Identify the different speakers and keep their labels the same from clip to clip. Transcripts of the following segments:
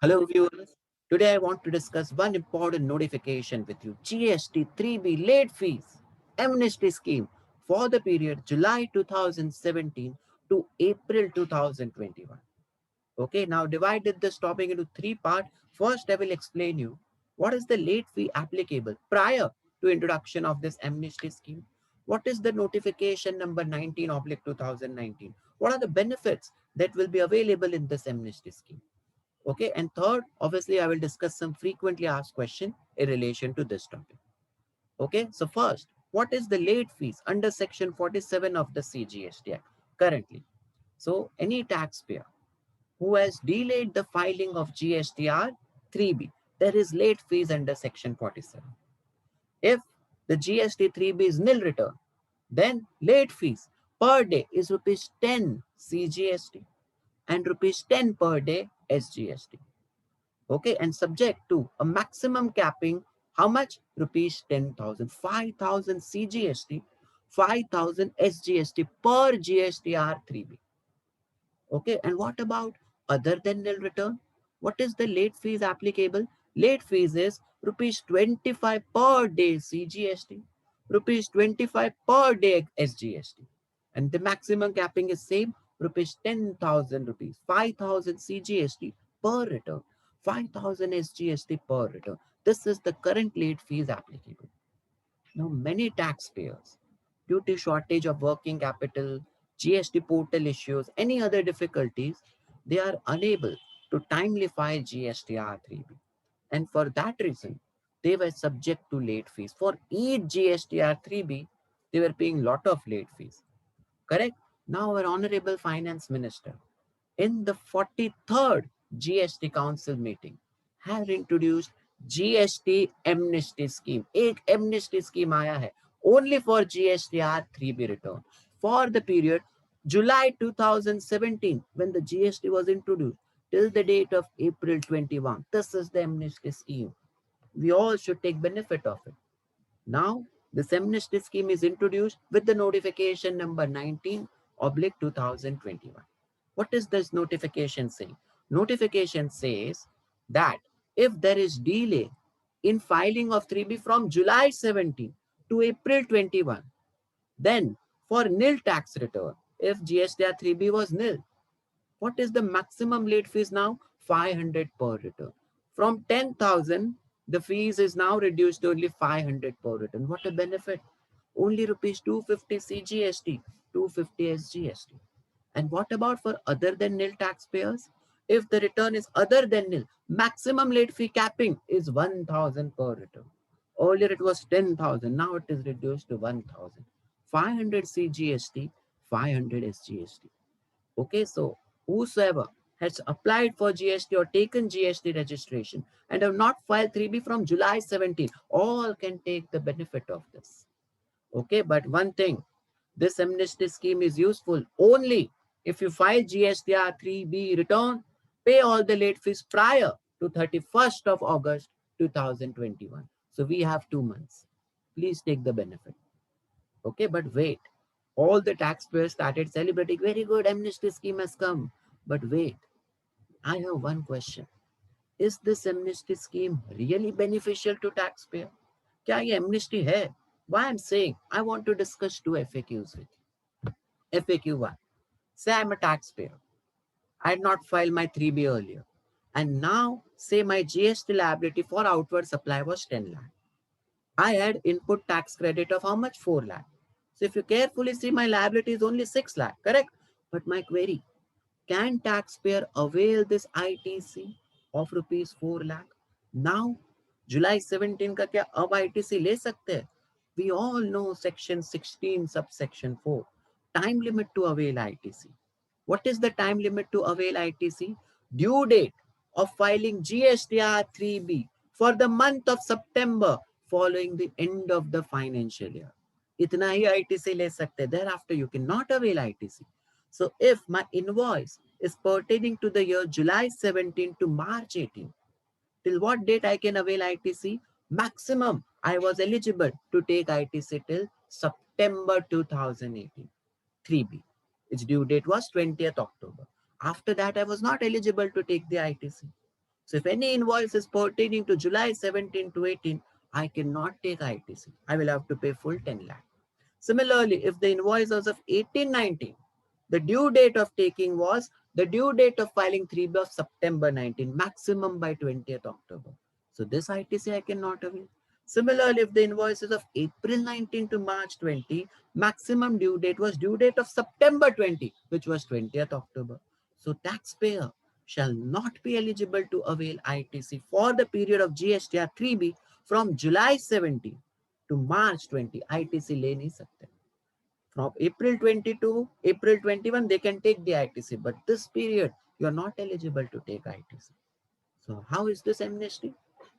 Speaker 1: Hello viewers. Today I want to discuss one important notification with you. GST 3B late fees amnesty scheme for the period July 2017 to April 2021. Okay, now divided this topic into three parts. First, I will explain you what is the late fee applicable prior to introduction of this amnesty scheme. What is the notification number 19 oblique 2019? What are the benefits that will be available in this amnesty scheme? Okay, and third, obviously, I will discuss some frequently asked question in relation to this topic. Okay, so first, what is the late fees under section 47 of the CGST Act currently? So any taxpayer who has delayed the filing of GSTR 3B, there is late fees under section 47. If the GST 3B is nil return, then late fees per day is rupees 10 CGST and rupees 10 per day SGST. Okay, and subject to a maximum capping, how much? Rupees 10,000, 5,000 CGST, 5,000 SGST per GSTR 3B. Okay, and what about other than nil return? What is the late fees applicable? Late fees is rupees 25 per day CGST, rupees 25 per day SGST. And the maximum capping is same, rupees 10,000 rupees, 5,000 CGST per return, 5,000 SGST per return. This is the current late fees applicable. Now, many taxpayers, due to shortage of working capital, GST portal issues, any other difficulties, they are unable to timely file GSTR 3B. And for that reason, they were subject to late fees. For each GSTR 3B, they were paying lot of late fees. Correct? Now, our Honorable Finance Minister, in the 43rd GST Council meeting, has introduced GST amnesty scheme. एक amnesty scheme आया है only for GSTR 3B return for the period July 2017 when the GST was introduced till the date of April 21. This is the amnesty scheme. We all should take benefit of it. Now, this amnesty scheme is introduced with the notification number 19 oblique 2021. What is this notification saying? Notification says that if there is delay in filing of 3B from July 17 to April 21, then for nil tax return, if GSTR 3B was nil, what is the maximum late fees now? 500 per return. From 10,000, the fees is now reduced to only 500 per return. What a benefit. Only rupees 250 CGST, 250 SGST. And what about for other than nil taxpayers? If the return is other than nil, maximum late fee capping is 1,000 per return. Earlier it was 10,000, now it is reduced to 1,000. 500 CGST, 500 SGST. Okay, so whosoever has applied for GST or taken GST registration and have not filed 3B from July 17, all can take the benefit of this. Okay, but one thing, this amnesty scheme is useful only if you file GSTR 3B return, pay all the late fees prior to 31st of August 2021. So we have 2 months. Please take the benefit. Okay, but wait. All the taxpayers started celebrating, very good, amnesty scheme has come. But wait, I have one question. Is this amnesty scheme really beneficial to taxpayer? क्या ये amnesty है? Why I'm saying I want to discuss two FAQs with you. FAQ 1. Say I'm a taxpayer. I had not filed my 3B earlier. And now say my GST liability for outward supply was 10 lakh. I had input tax credit of how much? 4 lakh. So if you carefully see, my liability is only 6 lakh, correct? But my query, can taxpayer avail this ITC of rupees 4 lakh? Now, July 17 का क्या अब ITC ले सकते हैं? We all know section 16 subsection 4, time limit to avail ITC. What is the time limit to avail ITC? Due date of filing GSTR 3B for the month of September following the end of the financial year. इतना ही ITC ले सकते. Thereafter, you cannot avail ITC. So if my invoice is pertaining to the year July 17 to March 18, till what date I can avail ITC? Maximum I was eligible to take ITC till September 2018. 3B. Its due date was 20th October. After that, I was not eligible to take the ITC. So if any invoice is pertaining to July 17 to 18, I cannot take ITC. I will have to pay full 10 lakh. Similarly, if the invoice was of 1819, the due date of taking was the due date of filing 3B of September 19, maximum by 20th October. So this ITC I cannot avail. Similarly, if the invoice is of April 19 to March 20, maximum due date was due date of September 20, which was 20th October. So taxpayer shall not be eligible to avail ITC for the period of GSTR 3B from July 17 to March 20. ITC ले नहीं सकते. From April 20 to April 21, they can take the ITC, but this period, you are not eligible to take ITC. So how is this amnesty?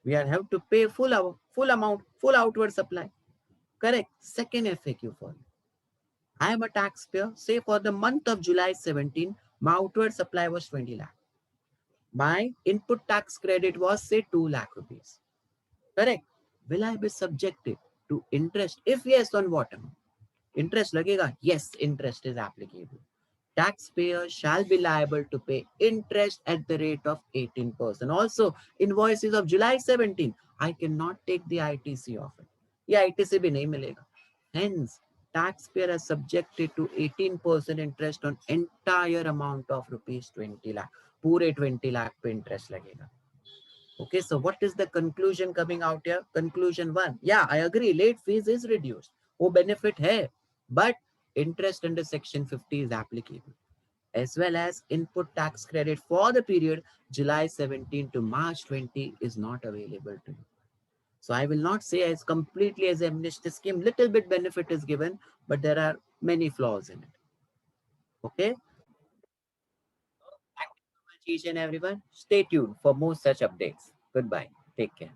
Speaker 1: We are have to pay full amount, full outward supply. Correct. Second FAQ for you. I am a taxpayer. Say for the month of July 17, my outward supply was 20 lakh. My input tax credit was say 2 lakh rupees. Correct. Will I be subjected to interest? If yes, on what amount? Interest लगेगा? Yes, interest is applicable. Taxpayer shall be liable to pay interest at the rate of 18%. Also, invoices of July 17, I cannot take the ITC of it. ये ITC भी नहीं मिलेगा. Hence, taxpayer is subjected to 18% interest on entire amount of rupees 20 lakh. पूरे 20 lakh पे interest लगेगा. Okay, so what is the conclusion coming out here? Conclusion one. Yeah, I agree. Late fees is reduced. वो benefit है, but interest under section 50 is applicable, as well as input tax credit for the period July 17 to March 20 is not available to you. So I will not say as completely as amnesty scheme. Little bit benefit is given, but there are many flaws in it. Okay. Thank you so much, each and everyone. Stay tuned for more such updates. Goodbye. Take care.